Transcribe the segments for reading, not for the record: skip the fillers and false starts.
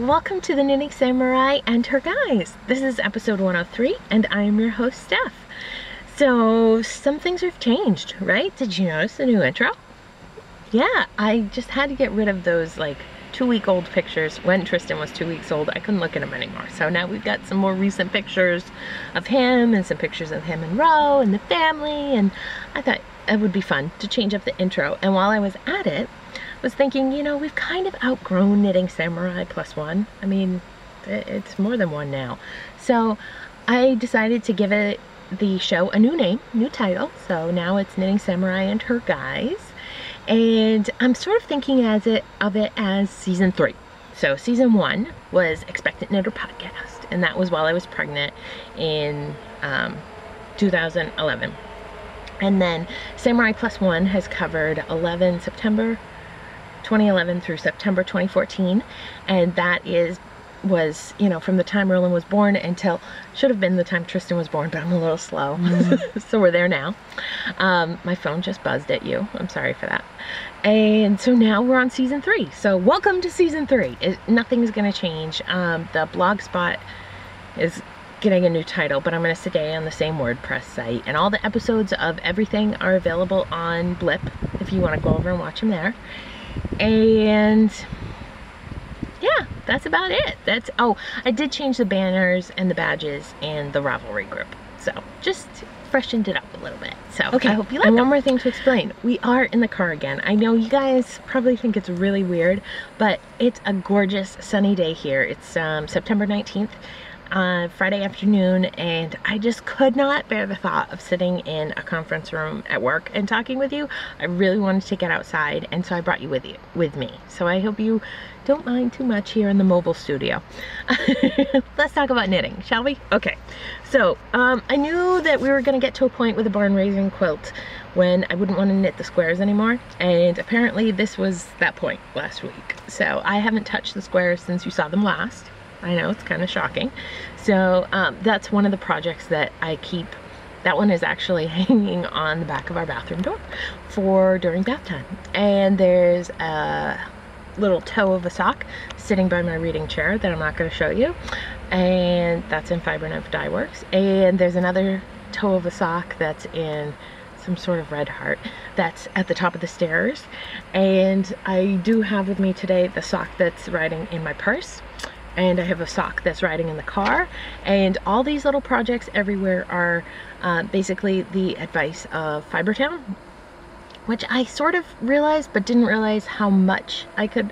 welcome to the Knitting Samurai and her guys. This is episode 103 and I am your host, Steph. So some things have changed, right? Did you notice the new intro? Yeah, I just had to get rid of those like 2-week-old pictures. When Tristan was 2 weeks old, I couldn't look at him anymore. So now we've got some more recent pictures of him and some pictures of him and Ro and the family, and I thought it would be fun to change up the intro. And while I was at it, was thinking, you know, we've kind of outgrown Knitting Samurai plus one. I mean, it's more than one now. So I decided to give the show a new name, new title. So now it's Knitting Samurai and her guys. And I'm sort of thinking of it as season 3. So season 1 was Expectant Knitter Podcast, and that was while I was pregnant in 2011. And then Samurai Plus One has covered September 2011 through September 2014, and that was, you know, from the time Roland was born until, should have been the time Tristan was born, but I'm a little slow. So we're there now. My phone just buzzed at you. I'm sorry for that. And so now we're on season 3. So welcome to season 3. Nothing's gonna change. The blog spot is getting a new title, but I'm going to stay on the same WordPress site, and all the episodes of everything are available on Blip if you want to go over and watch them there. And yeah, that's about it. Oh, I did change the banners and the badges and the Ravelry group, so just freshened it up a little bit. So okay, I hope you like it. One more thing to explain. We are in the car again. I know you guys probably think it's really weird, but it's a gorgeous sunny day here. It's September 19th. Friday afternoon, and I just could not bear the thought of sitting in a conference room at work and talking with you. I really wanted to get outside, and so I brought you with me. So I hope you don't mind too much here in the mobile studio. Let's talk about knitting, shall we? Okay, so I knew that we were going to get to a point with a barn raising quilt when I wouldn't want to knit the squares anymore, and apparently this was that point last week. So I haven't touched the squares since you saw them last. I know, it's kind of shocking. So that's one of the projects that I keep. That one is actually hanging on the back of our bathroom door for during bath time. And there's a little toe of a sock sitting by my reading chair that I'm not going to show you. And that's in Fiber Nymph Dye Works. And there's another toe of a sock that's in some sort of red heart that's at the top of the stairs. And I do have with me today the sock that's riding in my purse. And I have a sock that's riding in the car, and all these little projects everywhere are basically the advice of Fibertown, which I sort of realized but didn't realize how much I could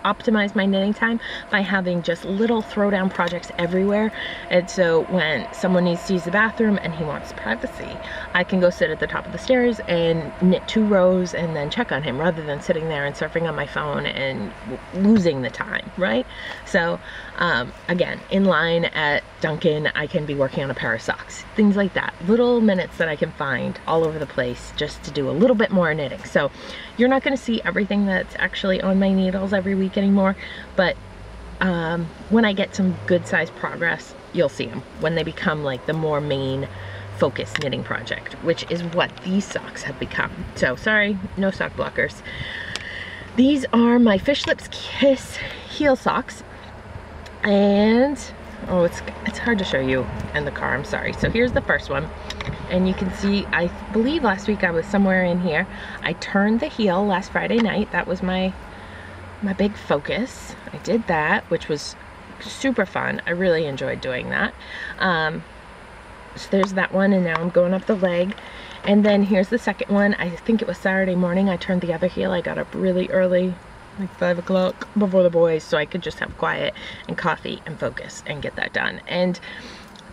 optimize my knitting time by having just little throwdown projects everywhere. And so when someone needs to use the bathroom and he wants privacy, I can go sit at the top of the stairs and knit 2 rows and then check on him, rather than sitting there and surfing on my phone and losing the time, right? So again, in line at Dunkin', I can be working on a pair of socks, things like that, little minutes that I can find all over the place just to do a little bit more knitting. So you're not going to see everything that's actually on my needles every week anymore, but when I get some good sized progress, you'll see them when they become like the more main focus knitting project, which is what these socks have become. So sorry, no sock blockers. These are my Fish Lips Kiss heel socks, and oh, it's hard to show you in the car, I'm sorry. So here's the first one, and you can see, I believe last week I was somewhere in here. I turned the heel last Friday night. That was my big focus. I did that, which was super fun. I really enjoyed doing that. So there's that one, and now I'm going up the leg. And then here's the second one. I think it was Saturday morning. I turned the other heel. I got up really early, like 5 o'clock before the boys, so I could just have quiet and coffee and focus and get that done. And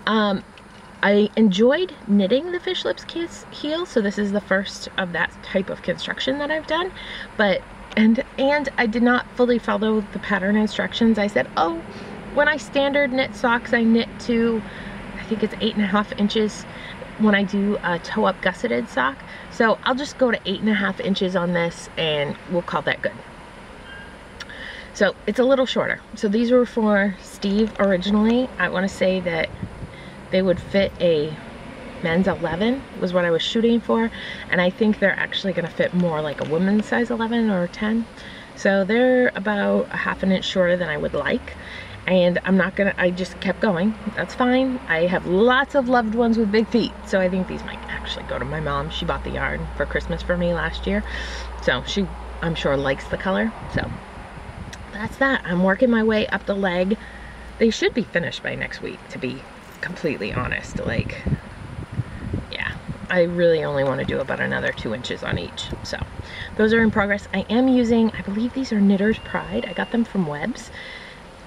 I enjoyed knitting the Fish Lips Kiss heel, so this is the first of that type of construction that I've done. But and I did not fully follow the pattern instructions. I said, oh, when I standard knit socks, I knit to, I think it's 8.5 inches when I do a toe up gusseted sock. So I'll just go to 8.5 inches on this, and we'll call that good. So it's a little shorter. So these were for Steve originally. I want to say that they would fit a men's 11 was what I was shooting for, and I think they're actually going to fit more like a women's size 11 or 10. So they're about a ½ inch shorter than I would like. And I just kept going. That's fine. I have lots of loved ones with big feet. So I think these might actually go to my mom. She bought the yarn for Christmas for me last year. So she, I'm sure, likes the color. So that's that. I'm working my way up the leg. They should be finished by next week, to be completely honest. Like, yeah, I really only want to do about another 2 inches on each. So those are in progress. I am using, I believe these are Knitter's Pride. I got them from Webb's.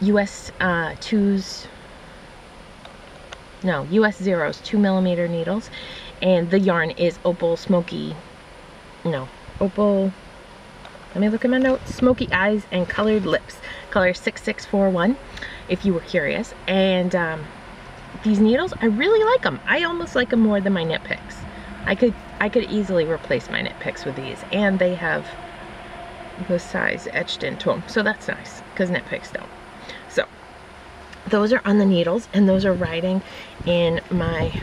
US 2s, no, US Zeros 2mm needles, and the yarn is Opal Smoky, no, Opal, let me look at my notes, Smoky Eyes and Colored Lips, color 6641, if you were curious. And these needles, I really like them. I almost like them more than my Knit Picks. I could easily replace my Knit Picks with these, and they have the size etched into them, so that's nice, because Knit Picks don't. So those are on the needles, and those are riding in my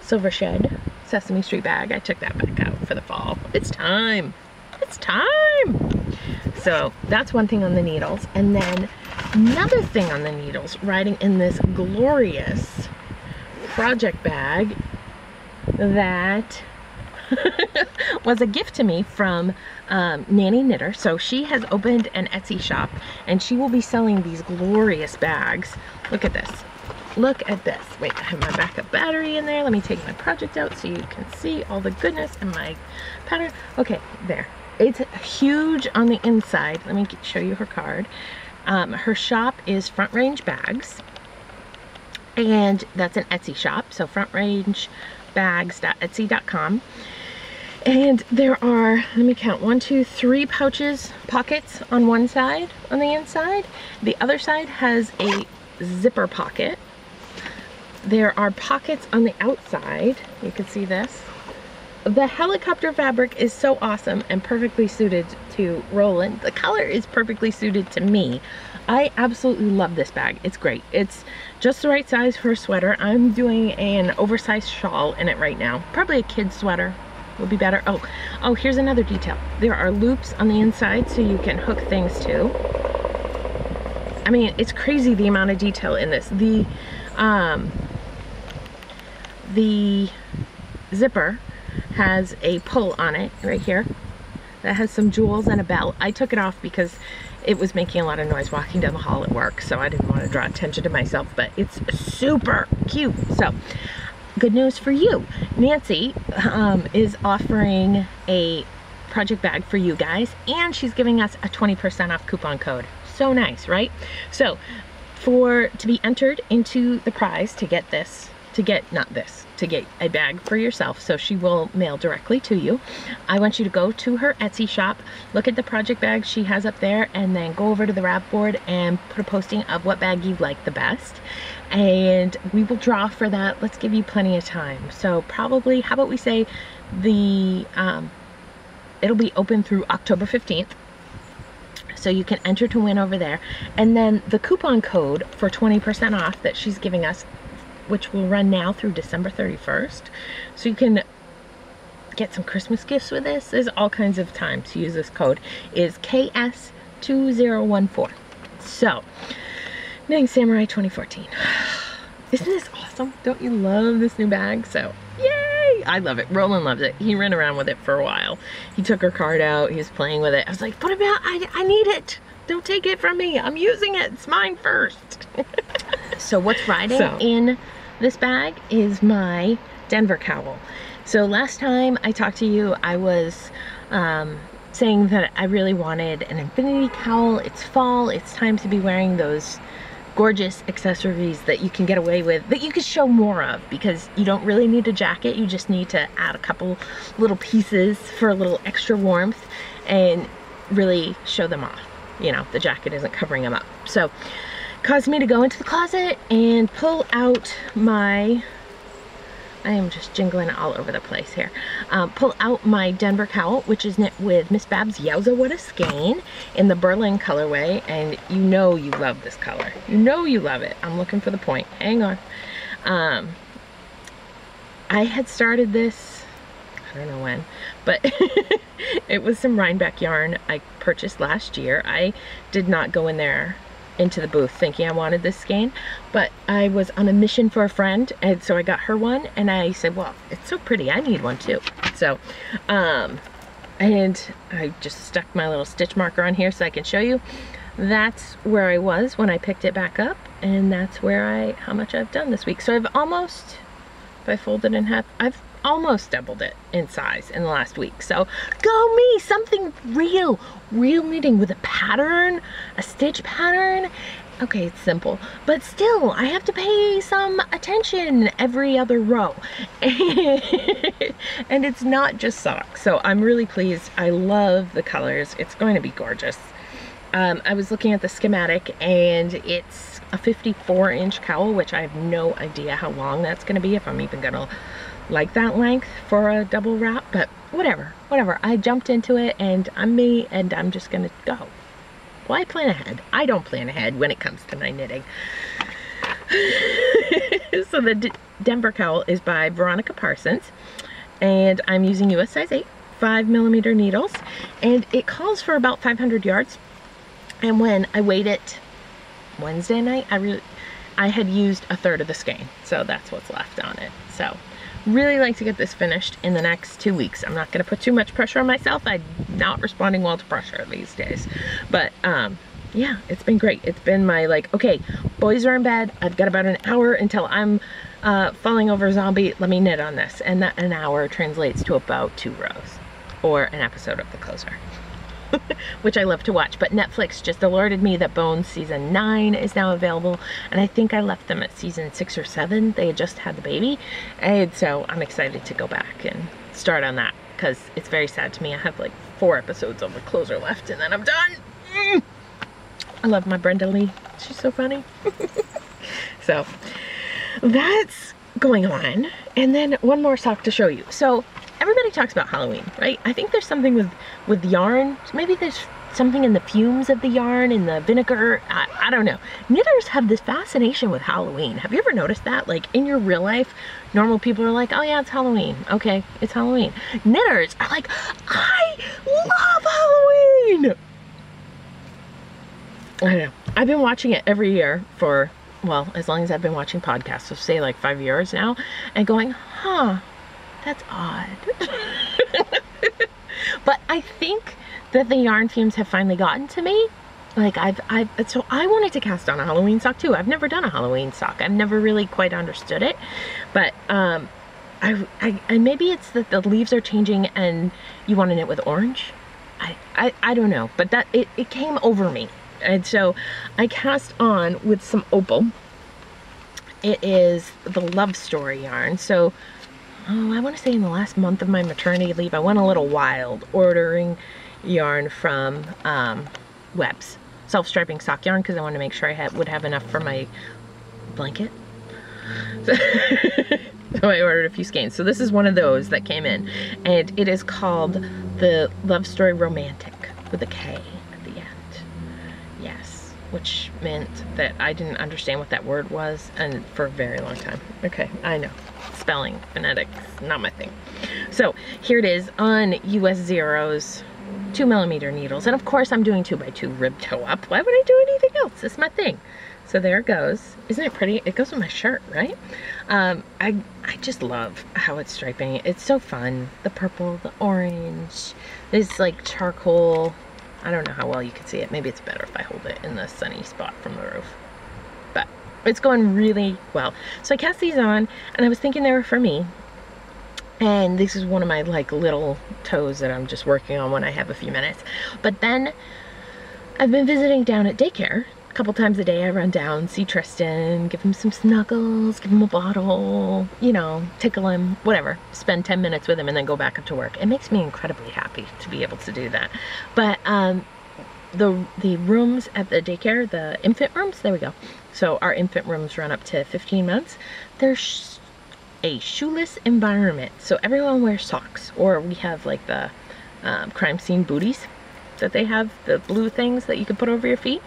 Silver Shed Sesame Street bag. I took that back out for the fall. It's time. It's time. So that's one thing on the needles. And then another thing on the needles, riding in this glorious project bag that was a gift to me from Nanny Knitter. So she has opened an Etsy shop, and she will be selling these glorious bags. Look at this. Look at this. Wait, I have my backup battery in there. Let me take my project out so you can see all the goodness in my pattern. Okay, there. It's huge on the inside. Let me show you her card. Her shop is Front Range Bags, and that's an Etsy shop. So frontrangebags.etsy.com. And there are, let me count, 1, 2, 3 pockets on one side, on the inside. The other side has a zipper pocket. There are pockets on the outside. You can see this. The helicopter fabric is so awesome and perfectly suited to Roland. The color is perfectly suited to me. I absolutely love this bag. It's great. It's just the right size for a sweater. I'm doing an oversized shawl in it right now. Probably a kid's sweater would be better. Oh, here's another detail. There are loops on the inside so you can hook things to. I mean, it's crazy the amount of detail in this. The zipper has a pull on it right here that has some jewels and a bell. I took it off because it was making a lot of noise walking down the hall at work, so I didn't want to draw attention to myself, but it's super cute. So good news for you. Nancy is offering a project bag for you guys, and she's giving us a 20% off coupon code. So nice, right? So to be entered into the prize to get this, to get a bag for yourself, so she will mail directly to you, I want you to go to her Etsy shop, look at the project bag she has up there, and then go over to the wrap board and put a posting of what bag you like the best, and we will draw for that. Let's give you plenty of time. So probably, how about we say it'll be open through October 15th. So you can enter to win over there. And then the coupon code for 20% off that she's giving us, which will run now through December 31st. So you can get some Christmas gifts with this. There's all kinds of time to use this code, is KS2014. So, Knitting Samurai 2014. Isn't this awesome? Don't you love this new bag? So, yay! I love it. Roland loves it. He ran around with it for a while. He took her card out. He was playing with it. I was like, put it out. I need it. Don't take it from me. I'm using it. It's mine first. So what's riding in this bag is my Denver cowl. So last time I talked to you, I was saying that I really wanted an infinity cowl. It's fall. It's time to be wearing those gorgeous accessories that you can get away with, that you can show more of, because you don't really need a jacket. You just need to add a couple little pieces for a little extra warmth and really show them off. You know, the jacket isn't covering them up. So caused me to go into the closet and pull out my, I am just jingling all over the place here, pull out my Denver cowl, which is knit with Miss Babs Yowza What a Skein in the Berlin colorway, and you know you love this color. You know you love it. I'm looking for the point. Hang on. I had started this, I don't know when, but it was some Rhinebeck yarn I purchased last year. I did not go in there into the booth thinking I wanted this skein, but I was on a mission for a friend, and so I got her one, and I said, well, it's so pretty, I need one too. So and I just stuck my little stitch marker on here so I can show you. That's where I was when I picked it back up, and that's where how much I've done this week. So I've almost, if I fold it in half, I've almost doubled it in size in the last week. So go me, something real knitting with a pattern, a stitch pattern. Okay, it's simple, but still I have to pay some attention every other row. And it's not just socks. So I'm really pleased. I love the colors. It's going to be gorgeous. I was looking at the schematic, and it's a 54-inch cowl, which I have no idea how long that's going to be, if I'm even going to like that length for a double wrap, but whatever. I jumped into it, and I'm me, and I'm just going to go. Well, I plan ahead. I don't plan ahead when it comes to my knitting. So the Denver cowl is by Veronica Parsons, and I'm using US size 8, 5mm needles, and it calls for about 500 yards. And when I weighed it Wednesday night, I had used a third of the skein, so that's what's left on it. So really like to get this finished in the next 2 weeks. I'm not going to put too much pressure on myself. I'm not responding well to pressure these days, but yeah, it's been great. It's been my, like, okay, boys are in bed, I've got about an hour until I'm falling over a zombie, let me knit on this. And that an hour translates to about 2 rows or an episode of The Closer. Which I love to watch, but Netflix just alerted me that Bones season 9 is now available, and I think I left them at season 6 or 7. They had just had the baby, and so I'm excited to go back and start on that, because it's very sad to me. I have like 4 episodes of The Closer left, and then I'm done. I love my Brenda Lee. She's so funny. So that's going on, and then one more sock to show you. So everybody talks about Halloween, right? I think there's something with yarn. Maybe there's something in the fumes of the yarn, in the vinegar. I don't know. Knitters have this fascination with Halloween. Have you ever noticed that? Like in your real life, normal people are like, oh yeah, it's Halloween. Okay, it's Halloween. Knitters are like, I love Halloween. I don't know. I've been watching it every year for, well, as long as I've been watching podcasts, so say like 5 years now, and going, huh, that's odd. But I think that the yarn fumes have finally gotten to me. Like so I wanted to cast on a Halloween sock too. I've never done a Halloween sock. I've never really quite understood it. But maybe it's that the leaves are changing and you want to knit with orange. I don't know, but that it came over me. And so I cast on with some opal. It is the Love Story yarn. So I want to say in the last month of my maternity leave, I went a little wild ordering yarn from Webs, self-striping sock yarn, because I wanted to make sure I would have enough for my blanket. So I ordered a few skeins. So this is one of those that came in, and it is called the Love Story Romantic with a K at the end. Yes, which meant that I didn't understand what that word was, and for a very long time. Okay, I know. Spelling, phonetics, not my thing. So here it is on US Zeros, 2mm needles, and of course I'm doing 2x2 rib toe up. Why would I do anything else? It's my thing. So there it goes. Isn't it pretty? It goes with my shirt, right? I just love how it's striping. It's so fun. The purple, the orange, this like charcoal. I don't know how well you can see it. Maybe it's better if I hold it in the sunny spot from the roof. But it's going really well. So I cast these on, and I was thinking they were for me. And this is one of my like little toes that I'm just working on when I have a few minutes. But then I've been visiting down at daycare. A couple times a day I run down, see Tristan, give him some snuggles, give him a bottle, you know, tickle him, whatever. Spend 10 minutes with him and then go back up to work. It makes me incredibly happy to be able to do that. But the rooms at the daycare, the infant rooms, there we go. So our infant rooms run up to 15 months. There's a shoeless environment. So everyone wears socks, or we have like the crime scene booties. that they have, the blue things that you can put over your feet.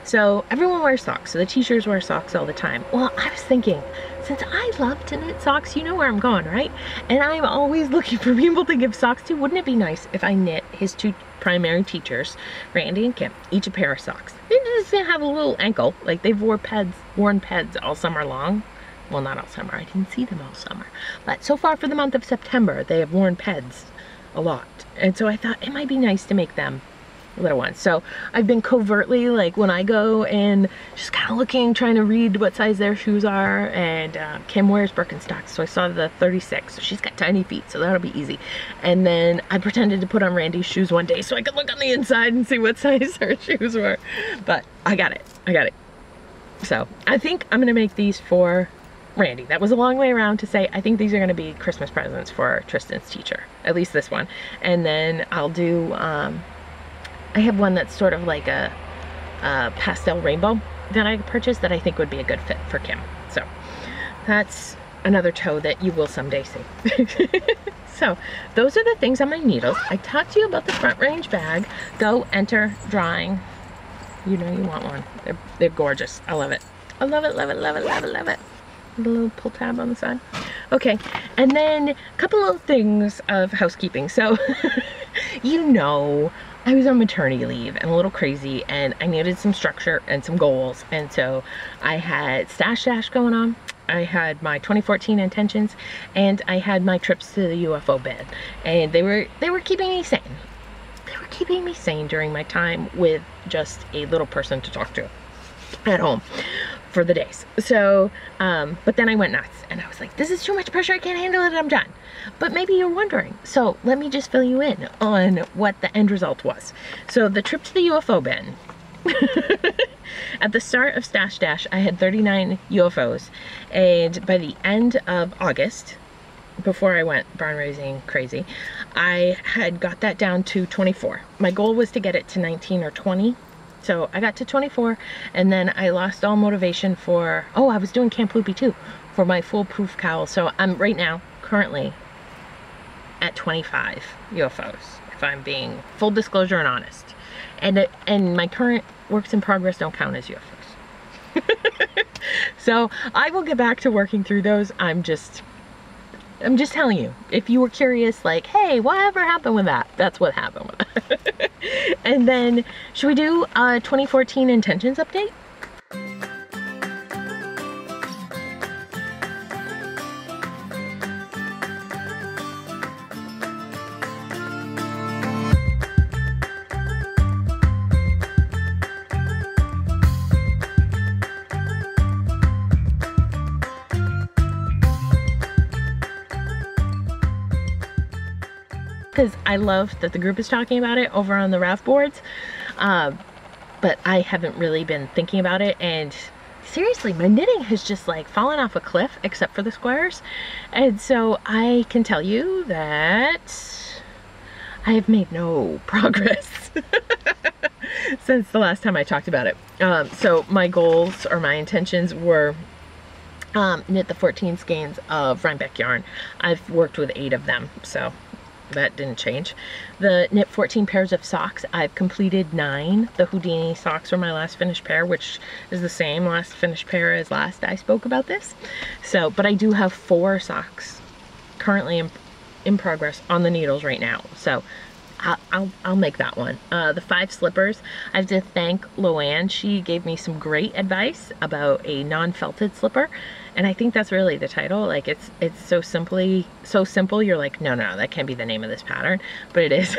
So everyone wears socks. So the teachers wear socks all the time. Well, I was thinking, since I love to knit socks, you know where I'm going, right? And I'm always looking for people to give socks to. Wouldn't it be nice if I knit his 2 primary teachers, Randy and Kim, each a pair of socks? They just have a little ankle, like they've worn peds all summer long. Well, not all summer. I didn't see them all summer. But so far for the month of September, they have worn peds a lot. And so I thought it might be nice to make them little ones. So I've been covertly, like when I go and just kind of looking, trying to read what size their shoes are. And Kim wears Birkenstocks, so I saw the 36. So she's got tiny feet, so that'll be easy. And then I pretended to put on Randy's shoes one day so I could look on the inside and see what size her shoes were. But I got it. I got it. So I think I'm gonna make these for Randy. That was a long way around to say I think these are going to be Christmas presents for Tristan's teacher, at least this one. And then I'll do I have one that's sort of like a pastel rainbow that I purchased that I think would be a good fit for Kim. So that's another toe that you will someday see. So those are the things on my needles. I talked to you about the Front Range bag. Go enter drawing. You know you want one. They're gorgeous. I love it. I love it, love it, love it, love it, love it. A little pull tab on the side. Okay, and then a couple of things of housekeeping. So, you know, I was on maternity leave and a little crazy, and I needed some structure and some goals. And so I had Stash Dash going on. I had my 2014 intentions, and I had my trips to the UFO bed. And they were keeping me sane. They were keeping me sane during my time with just a little person to talk to at home for the days. So, but then I went nuts and I was like, this is too much pressure. I can't handle it. I'm done. But maybe you're wondering. So let me just fill you in on what the end result was. So the trip to the UFO bin, at the start of Stash Dash, I had 39 UFOs. And by the end of August, before I went barn raising crazy, I had got that down to 24. My goal was to get it to 19 or 20. So I got to 24, and then I lost all motivation for, oh, I was doing Camp Loopy too, for my foolproof cowl. So I'm right now, currently, at 25 UFOs, if I'm being full disclosure and honest. And my current works in progress don't count as UFOs. So I will get back to working through those. I'm just telling you, if you were curious, like, hey, whatever happened with that? That's what happened with that. And then, should we do a 2014 intentions update? Because I love that the group is talking about it over on the Raft boards, but I haven't really been thinking about it. And seriously, my knitting has just like fallen off a cliff, except for the squares. And so I can tell you that I have made no progress since the last time I talked about it. So my goals or my intentions were knit the 14 skeins of Rhinebeck yarn. I've worked with 8 of them, so that didn't change. The knit 14 pairs of socks. I've completed 9. The Houdini socks were my last finished pair, which is the same last finished pair as last I spoke about this. So, but I do have 4 socks currently in progress on the needles right now. So I'll make that one. The 5 slippers, I have to thank Loanne. She gave me some great advice about a non-felted slipper, and I think that's really the title. Like it's so simple. You're like, no, that can't be the name of this pattern, but it is.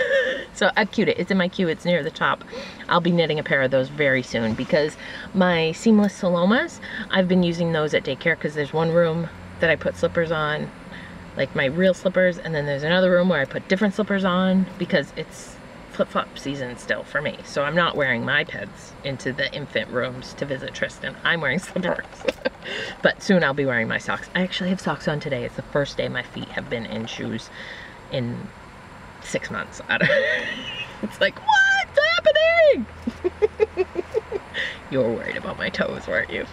So I've queued it. It's in my queue. It's near the top. I'll be knitting a pair of those very soon because my seamless Salomas, I've been using those at daycare because there's one room that I put slippers on, like my real slippers, and then there's another room where I put different slippers on because it's flip-flop season still for me. So I'm not wearing my peds into the infant rooms to visit Tristan. I'm wearing slippers. But soon I'll be wearing my socks. I actually have socks on today. It's the first day my feet have been in shoes in 6 months. It's like, what's happening? You were worried about my toes, weren't you?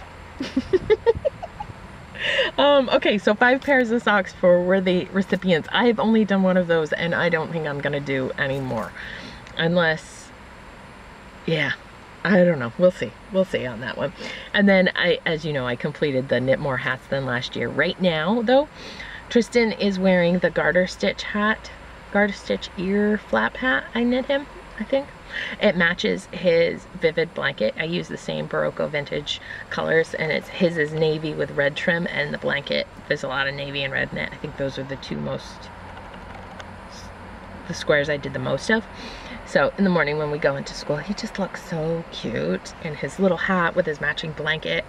Okay, so 5 pairs of socks for worthy recipients. I have only done one of those, and I don't think I'm gonna do any more unless yeah, I don't know. We'll see. We'll see on that one. And then as you know, I completed the knit more hats than last year. Right now, though, Tristan is wearing the garter stitch ear flap hat I knit him, I think. It matches his vivid blanket. I use the same Barocco vintage colors, and his is navy with red trim, and the blanket, there's a lot of navy and red in it. I think those are the squares I did the most of. So in the morning when we go into school, he just looks so cute in his little hat with his matching blanket.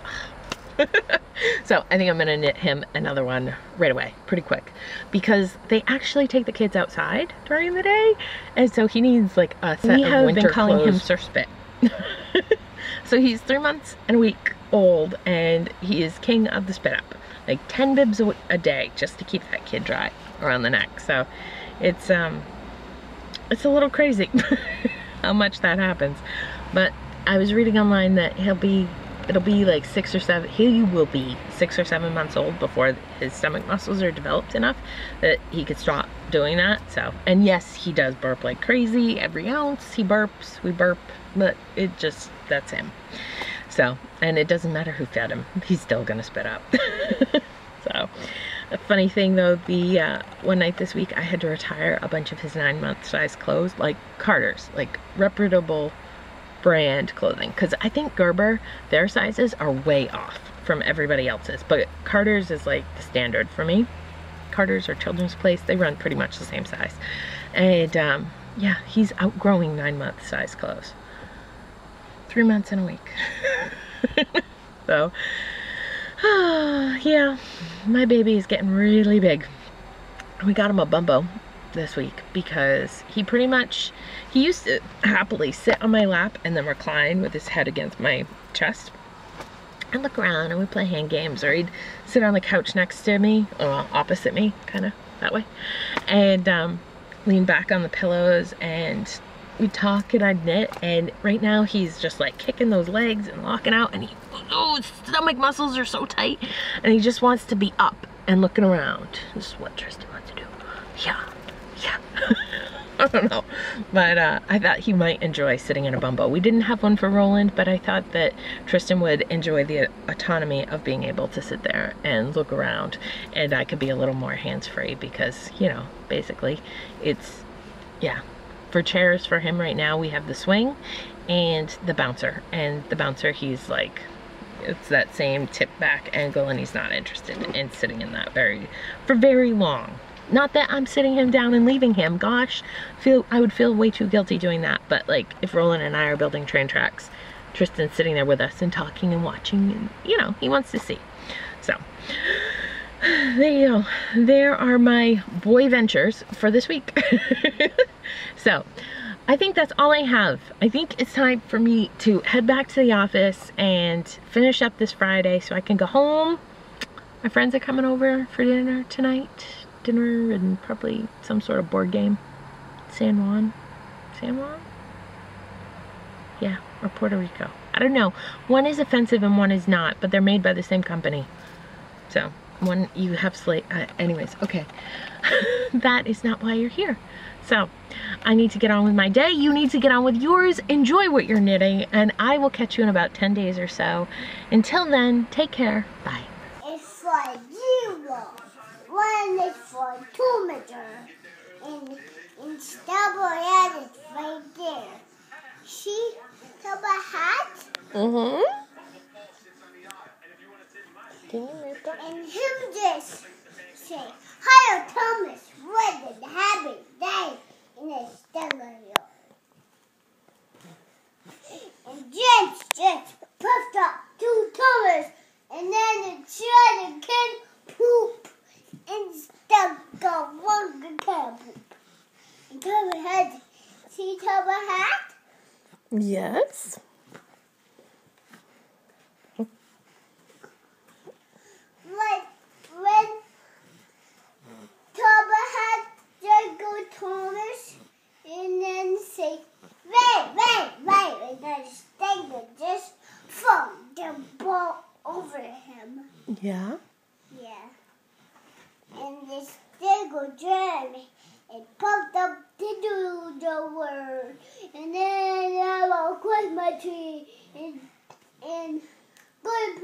So I think I'm gonna knit him another one right away, pretty quick, because they actually take the kids outside during the day, and so he needs like a set of winter clothes. We have been calling him Sir Spit. So he's 3 months and a week old, and he is king of the spit up, like 10 bibs a day just to keep that kid dry around the neck. So it's a little crazy how much that happens. But I was reading online that it'll be like he will be 6 or 7 months old before his stomach muscles are developed enough that he could stop doing that. So, and yes, he does burp like crazy. Every ounce he burps, we burp, but that's him. So, and it doesn't matter who fed him, he's still gonna spit up. So, a funny thing though, one night this week I had to retire a bunch of his 9-month size clothes, like Carter's, like reputable brand clothing, because I think Gerber, their sizes are way off from everybody else's, but Carter's is like the standard for me. Carter's or Children's Place, they run pretty much the same size. And yeah, he's outgrowing 9-month size clothes. 3 months and a week. So yeah, my baby is getting really big. We got him a bumbo this week because he used to happily sit on my lap and then recline with his head against my chest and look around, and we'd play hand games, or he'd sit on the couch next to me, or opposite me, kind of that way, and lean back on the pillows, and we'd talk and I'd knit. And right now he's just like kicking those legs and locking out, and his stomach muscles are so tight, and he just wants to be up and looking around. This is what Tristan wants to do. Yeah. I don't know, but I thought he might enjoy sitting in a bumbo. We didn't have one for Roland, but I thought that Tristan would enjoy the autonomy of being able to sit there and look around, and I could be a little more hands-free, because, you know, basically it's, yeah, for chairs for him right now we have the swing and the bouncer, and the bouncer, he's like, it's that same tip back angle, and he's not interested in sitting in that for very long. Not that I'm sitting him down and leaving him, gosh, I would feel way too guilty doing that, but like if Roland and I are building train tracks, Tristan's sitting there with us and talking and watching, and you know, he wants to see. So there you go. There are my boy ventures for this week. So I think that's all I have. I think it's time for me to head back to the office and finish up this Friday so I can go home. My friends are coming over for dinner tonight. Dinner and probably some sort of board game. San Juan? Yeah, or Puerto Rico. I don't know. One is offensive and one is not, but they're made by the same company. So, one you have anyways, okay. That is not why you're here. So, I need to get on with my day. You need to get on with yours. Enjoy what you're knitting, and I will catch you in about 10 days or so. Until then, take care. Bye. It's for 0. 1 is for 2 meter, and double head is right there. See, double hat. Mm-hmm. Can you read that? And him just say, "Hi, Thomas. What did happen day in the studio?" And James just puffed up 2 Thomas, and then the child can poop. Instead of 1 can poop. And Toba had, see Toba hat? Yes. When Toba had just go Thomas, and then say, wait, and then Stegger just throw the ball over him. Yeah. Yeah. And the Stegger jammed and popped up to do the word. And then I will quit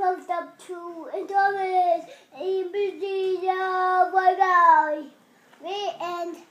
puffed up two Thomas, A, B, C, D, E, F, G, H, I, J, K, L, M, N, O, P, Q, R, S, T, U, V, W, X, Y, Z. The end.